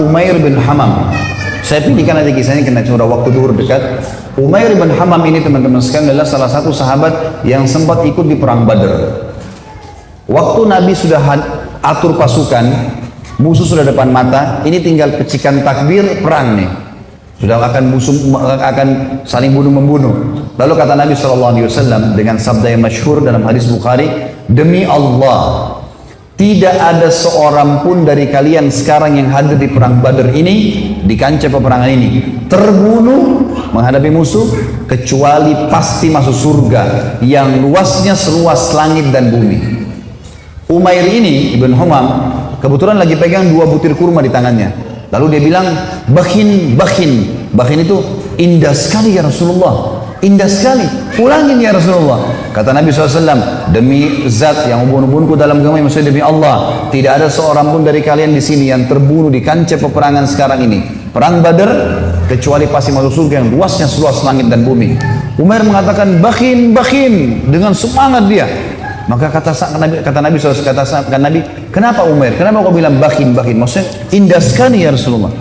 Umair bin Hamam. Saya pilihkan nanti kisahnya karena sudah waktu duhur dekat. Umair bin Hamam ini teman-teman sekalian adalah salah satu sahabat yang sempat ikut di perang Badar. Waktu Nabi sudah atur pasukan, musuh sudah depan mata, ini tinggal pecikan takbir perang nih. Sudah akan saling bunuh-membunuh. Lalu kata Nabi SAW dengan sabda yang masyhur dalam hadis Bukhari, demi Allah, tidak ada seorang pun dari kalian sekarang yang hadir di perang Badar ini, di kancah peperangan ini, terbunuh menghadapi musuh, kecuali pasti masuk surga yang luasnya seluas langit dan bumi. Umair ini, Ibn Humam, kebetulan lagi pegang 2 butir kurma di tangannya. Lalu dia bilang, bakhin. Bakhin itu indah sekali ya Rasulullah. Indah sekali, ulangin ya Rasulullah. Kata Nabi SAW, demi zat yang ubun-ubunku dalam agama, maksudnya demi Allah, tidak ada seorang pun dari kalian di sini yang terbunuh di kancah peperangan sekarang ini, perang Badar, kecuali pasti masuk surga yang luasnya seluas langit dan bumi. Umair mengatakan bakhin dengan semangat dia. Maka kata Nabi SAW, kata Nabi, kenapa Umair? Kenapa kau bilang bakhin? Maksudnya indah sekali ya Rasulullah.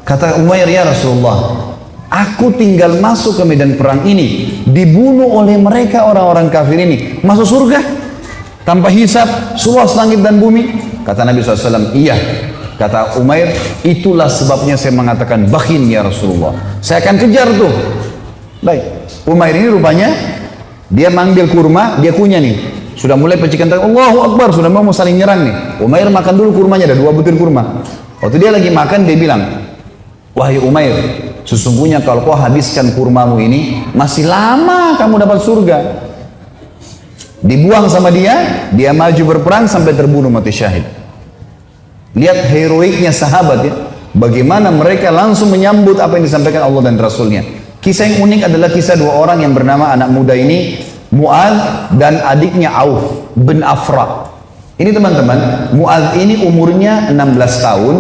Kata Umair, ya Rasulullah, aku tinggal masuk ke medan perang ini, dibunuh oleh mereka orang-orang kafir ini, masuk surga tanpa hisab, seluas langit dan bumi. Kata Nabi SAW, iya. Kata Umair, itulah sebabnya saya mengatakan bakhin ya Rasulullah. Saya akan kejar tuh. Baik, Umair ini rupanya dia manggil kurma, dia kunyah nih. Sudah mulai pecikan tangan, Allahu Akbar, sudah mau saling nyerang nih. Umair makan dulu kurmanya, ada 2 butir kurma. Waktu dia lagi makan, dia bilang, wahai Umair, sesungguhnya kalau kau habiskan kurmamu ini, masih lama kamu dapat surga. Dibuang sama dia maju berperang sampai terbunuh mati syahid. Lihat heroiknya sahabat ya, bagaimana mereka langsung menyambut apa yang disampaikan Allah dan Rasulnya. Kisah yang unik adalah kisah 2 orang yang bernama anak muda ini, Mu'adz dan adiknya Auf bin Afra. Ini teman-teman, Mu'adz ini umurnya 16 tahun,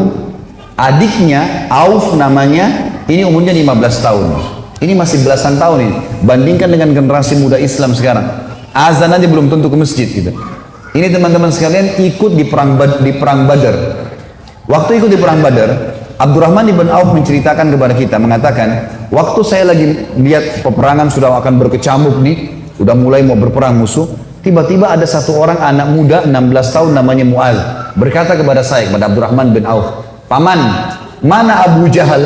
adiknya Auf namanya, ini umurnya 15 tahun. Ini masih belasan tahun ini. Bandingkan dengan generasi muda Islam sekarang. Azan aja belum tentu ke masjid gitu. Ini teman-teman sekalian ikut di perang Badar. Waktu ikut di perang Badar, Abdurrahman ibn Auf menceritakan kepada kita, mengatakan, waktu saya lagi lihat peperangan sudah akan berkecamuk nih, udah mulai mau berperang musuh, tiba-tiba ada satu orang anak muda 16 tahun namanya Mu'adz berkata kepada saya, kepada Abdurrahman bin Auf, paman, mana Abu Jahal?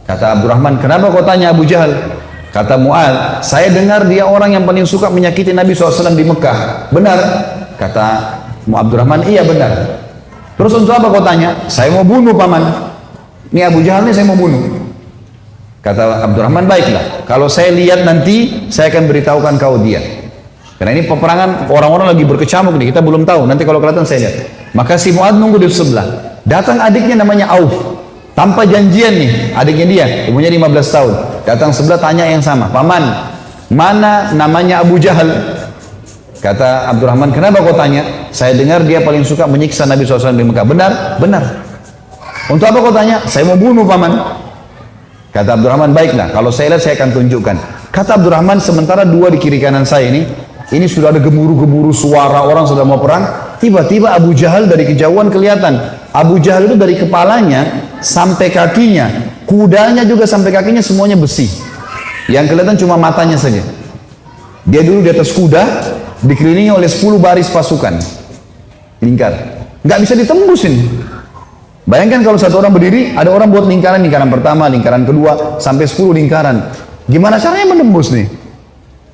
Kata Abdurrahman, kenapa kau tanya Abu Jahal? Kata Mu'adz, saya dengar dia orang yang paling suka menyakiti Nabi SAW di Mekah. Benar? Kata Abdurrahman, iya benar. Terus untuk apa kau tanya? Saya mau bunuh paman. Ini Abu Jahal ini saya mau bunuh. Kata Abdurrahman, baiklah, kalau saya lihat nanti saya akan beritahukan kau dia. Karena ini peperangan orang-orang lagi berkecamuk nih, kita belum tahu, nanti kalau kelihatan saya lihat. Maka si Mu'adz nunggu di sebelah. Datang adiknya namanya Auf, tanpa janjian nih, adiknya dia umurnya 15 tahun. Datang sebelah tanya yang sama, paman, mana namanya Abu Jahal? Kata Abdurrahman, kenapa kau tanya? Saya dengar dia paling suka menyiksa Nabi SAW di Mekah. Benar? Benar. Untuk apa kau tanya? Saya mau bunuh paman. Kata Abdurrahman, baiklah, kalau saya lihat saya akan tunjukkan. Kata Abdurrahman, sementara 2 di kiri kanan saya ini sudah ada gemuruh-gemuruh suara orang sudah mau perang. Tiba-tiba Abu Jahal dari kejauhan kelihatan. Abu Jahal itu dari kepalanya sampai kakinya, kudanya juga sampai kakinya semuanya besi. Yang kelihatan cuma matanya saja. Dia dulu di atas kuda, dikelilingi oleh 10 baris pasukan. Lingkar. Nggak bisa ditembus ini. Bayangkan kalau satu orang berdiri, ada orang buat lingkaran pertama, lingkaran kedua, sampai 10 lingkaran. Gimana caranya menembus nih?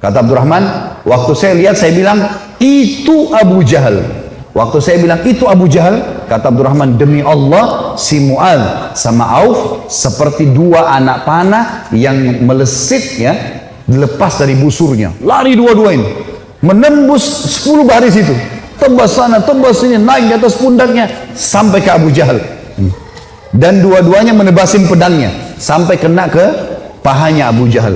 Kata Abdurrahman, waktu saya lihat, saya bilang, itu Abu Jahal. Waktu saya bilang, itu Abu Jahal, kata Abdurrahman, demi Allah, si Mu'adz sama Auf, seperti 2 anak panah yang melesit ya, dilepas dari busurnya. Lari dua-dua ini, menembus 10 baris itu. Tebas sana, tebas sini, naik di atas pundaknya, sampai ke Abu Jahal. Dan dua-duanya menebasin pedangnya sampai kena ke pahanya Abu Jahal.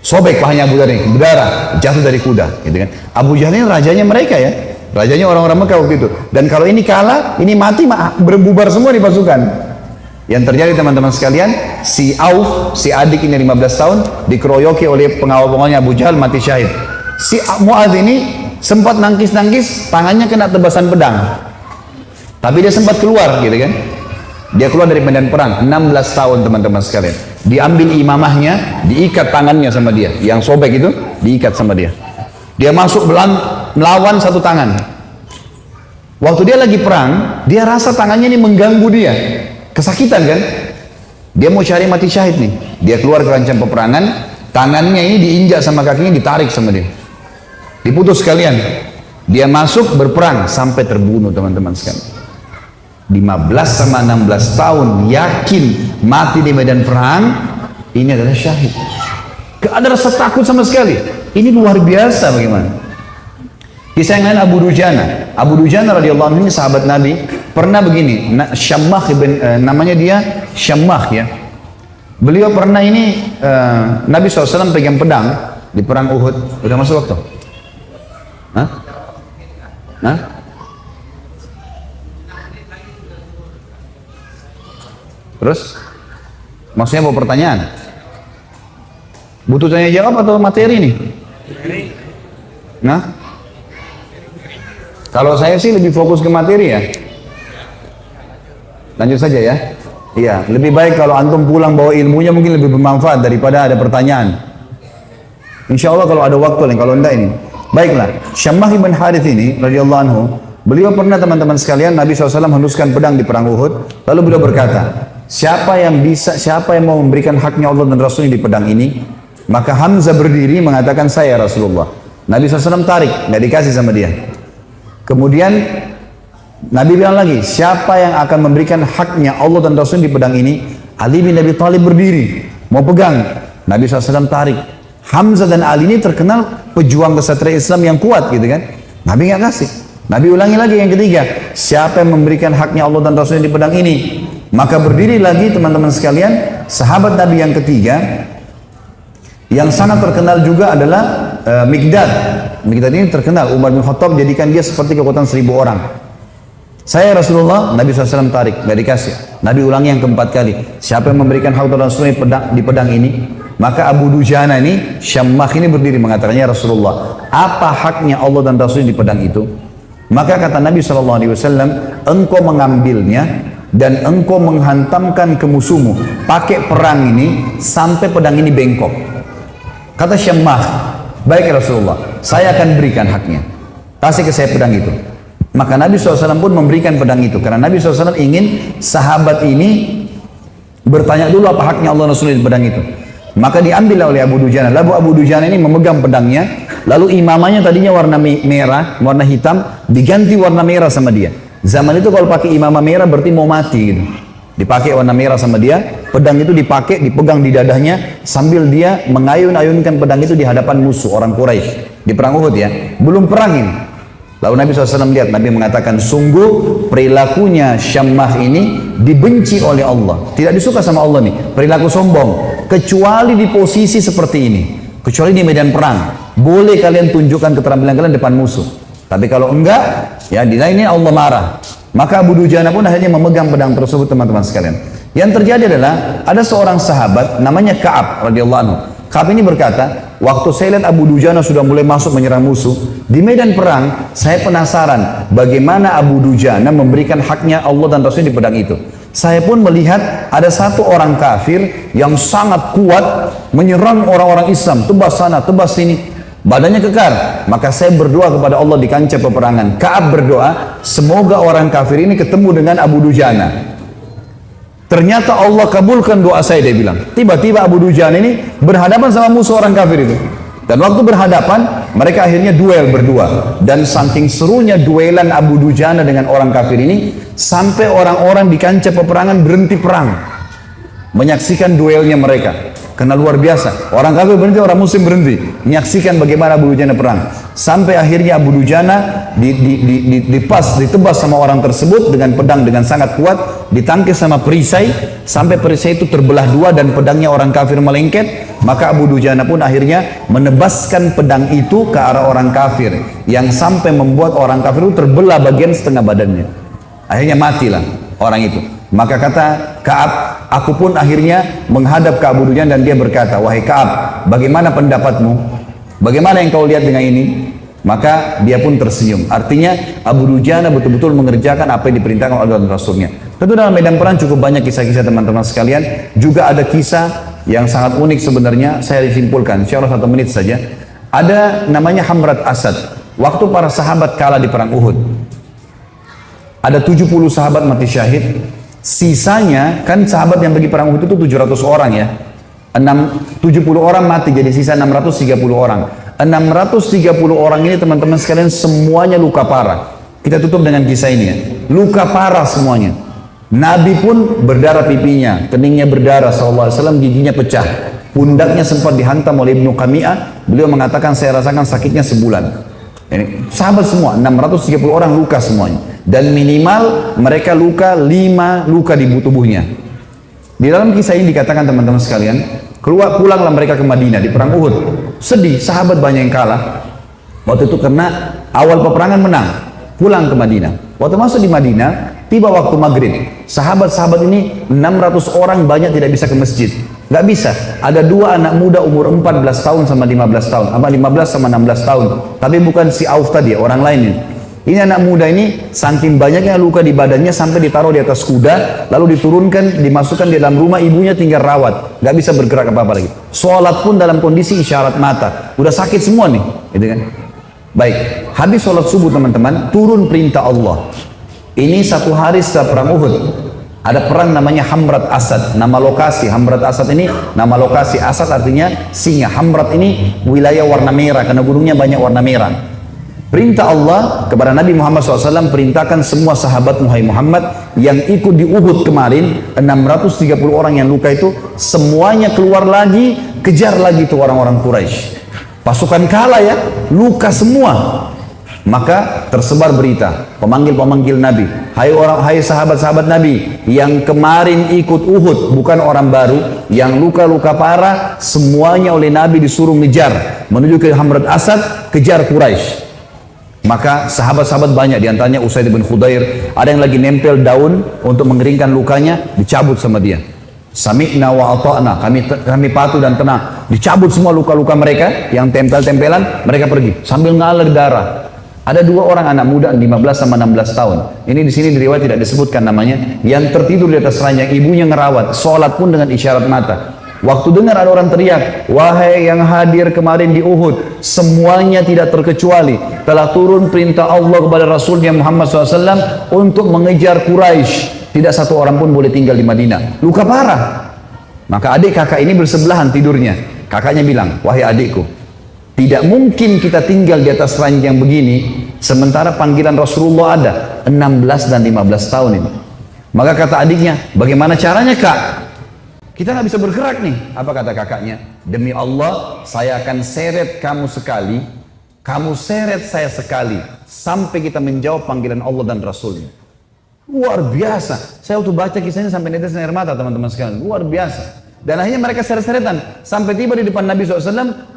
Sobek pahanya Abu Jahal ini, berdarah, jatuh dari kuda, gitu kan. Abu Jahal ini rajanya mereka ya, rajanya orang-orang Mekah waktu itu. Dan kalau ini kalah, ini mati, berbubar semua di pasukan. Yang terjadi teman-teman sekalian, si Auf, si adik ini 15 tahun, dikeroyoki oleh pengawal-pengawalnya Abu Jahal, mati syahid. Si Mu'adz ini sempat nangkis-nangkis, tangannya kena tebasan pedang. Tapi dia sempat keluar gitu kan. Dia keluar dari medan perang, 16 tahun teman-teman sekalian. Diambil imamahnya, diikat tangannya sama dia. Yang sobek itu, diikat sama dia. Dia masuk melawan satu tangan. Waktu dia lagi perang, dia rasa tangannya ini mengganggu dia. Kesakitan kan? Dia mau cari mati syahid nih. Dia keluar ke kancah peperangan, tangannya ini diinjak sama kakinya, ditarik sama dia. Diputus sekalian. Dia masuk berperang sampai terbunuh teman-teman sekalian. 15 sama 16 tahun yakin mati di medan perang, ini adalah syahid. Gak ada rasa takut sama sekali. Ini luar biasa bagaimana. Kisah yang lain Abu Dujana. Abu Dujana radhiyallahu anhu ini sahabat Nabi, pernah begini, Syammah namanya dia Syammah ya. Beliau pernah ini Nabi SAW pegang pedang di perang Uhud. Udah masuk waktu? Hah? Hah? Terus? Maksudnya mau pertanyaan? Butuh tanya jawab atau materi nih? Nah? Kalau saya sih lebih fokus ke materi ya. Lanjut saja ya. Iya, lebih baik kalau antum pulang bawa ilmunya mungkin lebih bermanfaat daripada ada pertanyaan. Insya Allah kalau ada waktu nih, kalau enggak ini. Baiklah, Syammah ibn Harith ini radhiyallahu anhu, beliau pernah teman-teman sekalian, Nabi SAW henuskan pedang di perang Uhud, lalu beliau berkata, siapa yang mau memberikan haknya Allah dan Rasulnya di pedang ini? Maka Hamzah berdiri mengatakan, saya Rasulullah. Nabi SAW tarik, nggak dikasih sama dia. Kemudian Nabi bilang lagi, siapa yang akan memberikan haknya Allah dan Rasulnya di pedang ini? Ali bin Abi Thalib berdiri, mau pegang. Nabi SAW tarik. Hamzah dan Ali ini terkenal pejuang kesatria Islam yang kuat gitu kan. Nabi nggak kasih. Nabi ulangi lagi yang ketiga, siapa yang memberikan haknya Allah dan Rasulnya di pedang ini? Maka berdiri lagi teman-teman sekalian, sahabat Nabi yang ketiga, yang sangat terkenal juga adalah Mikdad. Mikdad ini terkenal, Umar bin Khattab jadikan dia seperti kekuatan 1000 orang. Saya Rasulullah, Nabi SAW tarik, nggak dikasih. Nabi ulangi yang keempat kali, siapa yang memberikan hak dan Rasulnya di pedang ini? Maka Abu Dujana ini, Syammah ini berdiri mengatakannya, Rasulullah, apa haknya Allah dan Rasulnya di pedang itu? Maka kata Nabi SAW, engkau mengambilnya dan engkau menghantamkan ke musuhmu pakai perang ini sampai pedang ini bengkok. Kata Syammah, baik Rasulullah, saya akan berikan haknya, kasih ke saya pedang itu. Maka Nabi SAW pun memberikan pedang itu, karena Nabi SAW ingin sahabat ini bertanya dulu apa haknya Allah Rasulullah di pedang itu. Maka diambil oleh Abu Dujana. Lalu Abu Dujana ini memegang pedangnya, lalu imamahnya tadinya warna merah, warna hitam, diganti warna merah sama dia. Zaman itu kalau pakai imamah merah berarti mau mati gitu. Dipakai warna merah sama dia, pedang itu dipakai, dipegang di dadanya sambil dia mengayun-ayunkan pedang itu di hadapan musuh orang Quraisy di perang Uhud ya. Belum perang ini. Lalu Nabi SAW lihat, Nabi mengatakan, sungguh perilakunya Syammah ini dibenci oleh Allah. Tidak disuka sama Allah nih, perilaku sombong. Kecuali di posisi seperti ini. Kecuali di medan perang. Boleh kalian tunjukkan keterampilan kalian depan musuh. Tapi kalau enggak, ya di lainnya Allah marah. Maka Abu Dujana pun akhirnya memegang pedang tersebut teman-teman sekalian. Yang terjadi adalah, ada seorang sahabat namanya Ka'ab radhiyallahu anhu. Ka'ab ini berkata, waktu saya lihat Abu Dujana sudah mulai masuk menyerang musuh, di medan perang, saya penasaran bagaimana Abu Dujana memberikan haknya Allah dan Rasulnya di pedang itu. Saya pun melihat ada satu orang kafir yang sangat kuat menyerang orang-orang Islam, tebas sana, tebas sini, badannya kekar. Maka saya berdoa kepada Allah di kancah peperangan. Ka'ab berdoa, semoga orang kafir ini ketemu dengan Abu Dujana. Ternyata Allah kabulkan doa saya, dia bilang. Tiba-tiba Abu Dujana ini berhadapan sama musuh orang kafir itu. Dan waktu berhadapan, mereka akhirnya duel berdua. Dan saking serunya duelan Abu Dujana dengan orang kafir ini, sampai orang-orang di kancah peperangan berhenti perang. Menyaksikan duelnya mereka. Karena luar biasa. Orang kafir berhenti, orang muslim berhenti. Menyaksikan bagaimana Abu Dujana perang. Sampai akhirnya Abu Dujana ditebas sama orang tersebut dengan pedang dengan sangat kuat. Ditangkis sama perisai. Sampai perisai itu terbelah dua dan pedangnya orang kafir melengket. Maka Abu Dujana pun akhirnya menebaskan pedang itu ke arah orang kafir. Yang sampai membuat orang kafir itu terbelah bagian setengah badannya. Akhirnya matilah orang itu. Maka kata Ka'ab, aku pun akhirnya menghadap ke Abu Dujana dan dia berkata, wahai Ka'ab, bagaimana pendapatmu? Bagaimana yang kau lihat dengan ini? Maka dia pun tersenyum. Artinya Abu Dujana betul-betul mengerjakan apa yang diperintahkan oleh Rasulnya. Tentu dalam medan perang cukup banyak kisah-kisah teman-teman sekalian. Juga ada kisah yang sangat unik sebenarnya, saya disimpulkan, insya Allah 1 menit saja. Ada namanya Hamrat Asad. Waktu para sahabat kalah di perang Uhud, ada 70 sahabat mati syahid. Sisanya, kan sahabat yang pergi perang Uhud itu 700 orang ya. 70 orang mati, jadi sisa 630 orang. 630 orang ini teman-teman sekalian semuanya luka parah. Kita tutup dengan kisah ini ya. Luka parah semuanya. Nabi pun berdarah pipinya, keningnya berdarah SAW, giginya pecah. Pundaknya sempat dihantam oleh Ibnu Qami'ah. Beliau mengatakan, saya rasakan sakitnya sebulan. Ini sahabat semua, 630 orang luka semuanya. Dan minimal mereka luka 5 luka di tubuhnya. Di dalam kisah ini dikatakan teman-teman sekalian, pulanglah mereka ke Madinah di perang Uhud. Sedih, sahabat banyak yang kalah. Waktu itu karena awal peperangan menang, pulang ke Madinah. Waktu masuk di Madinah, tiba waktu maghrib, sahabat-sahabat ini 600 orang banyak tidak bisa ke masjid. Gak bisa. Ada 2 anak muda umur 14 tahun sama 15 tahun. Apa 15 sama 16 tahun. Tapi bukan si Auf tadi, orang lain ini. Ini anak muda ini saking banyaknya luka di badannya sampai ditaruh di atas kuda, lalu diturunkan, dimasukkan di dalam rumah, ibunya tinggal rawat. Gak bisa bergerak apa-apa lagi. Sholat pun dalam kondisi isyarat mata. Udah sakit semua nih. Gitu kan? Baik. Habis sholat subuh teman-teman, turun perintah Allah. Ini 1 hari setelah perang Uhud. Ada perang namanya Hamrat Asad. Nama lokasi Hamrat Asad ini, nama lokasi Asad artinya singa. Hamrat ini wilayah warna merah karena gunungnya banyak warna merah. Perintah Allah kepada Nabi Muhammad SAW, perintahkan semua sahabat Muhammad yang ikut di Uhud kemarin, 630 orang yang luka itu, semuanya keluar lagi, kejar lagi itu orang-orang Quraisy. Pasukan kalah ya, luka semua. Maka tersebar berita, pemanggil-pemanggil Nabi, hai sahabat-sahabat Nabi yang kemarin ikut Uhud, bukan orang baru, yang luka-luka parah, semuanya oleh Nabi disuruh ngejar menuju ke Hamrat Asad, kejar Quraisy. Maka sahabat-sahabat banyak, diantaranya Usaid bin Khudair, ada yang lagi nempel daun untuk mengeringkan lukanya, dicabut sama dia. Sami'na wa ata'na, kami patuh dan tenang. Dicabut semua luka-luka mereka yang tempel-tempelan, mereka pergi sambil ngalir darah. Ada 2 orang anak muda 15 sama 16 tahun. Ini di sini di riwayat tidak disebutkan namanya, yang tertidur di atas ranjang, ibunya ngerawat, sholat pun dengan isyarat mata. Waktu dengar ada orang teriak, wahai yang hadir kemarin di Uhud, semuanya tidak terkecuali telah turun perintah Allah kepada Rasulnya Muhammad SAW untuk mengejar Quraisy. Tidak 1 orang pun boleh tinggal di Madinah. Luka parah. Maka adik kakak ini bersebelahan tidurnya. Kakaknya bilang, wahai adikku, tidak mungkin kita tinggal di atas ranjang begini sementara panggilan Rasulullah ada 16 dan 15 tahun ini. Maka kata adiknya, bagaimana caranya kak? Kita nggak bisa bergerak nih. Apa kata kakaknya? Demi Allah, saya akan seret kamu sekali, kamu seret saya sekali, sampai kita menjawab panggilan Allah dan Rasulnya. Luar biasa. Saya waktu baca kisahnya sampai netes air mata teman-teman sekalian. Luar biasa. Dan akhirnya mereka seret-seretan. Sampai tiba di depan Nabi SAW,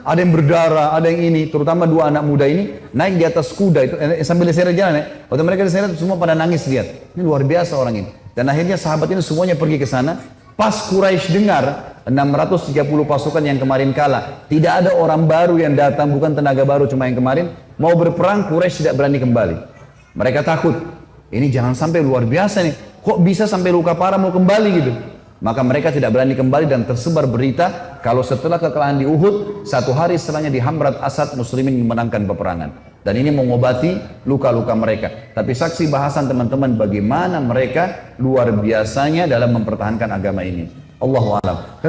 ada yang berdarah, ada yang ini. Terutama 2 anak muda ini, naik di atas kuda, itu, sambil diseret jalan ya. Waktu mereka diseret, semua pada nangis lihat. Ini luar biasa orang ini. Dan akhirnya sahabat ini semuanya pergi ke sana. Pas Quraisy dengar 630 pasukan yang kemarin kalah, tidak ada orang baru yang datang, bukan tenaga baru cuma yang kemarin, mau berperang, Quraisy tidak berani kembali. Mereka takut, ini jangan sampai luar biasa nih, kok bisa sampai luka parah mau kembali gitu. Maka mereka tidak berani kembali dan tersebar berita kalau setelah kekalahan di Uhud, 1 hari setelahnya di Hamrat Asad muslimin memenangkan peperangan. Dan ini mengobati luka-luka mereka. Tapi saksi bahasan teman-teman bagaimana mereka luar biasanya dalam mempertahankan agama ini. Allahu a'lam.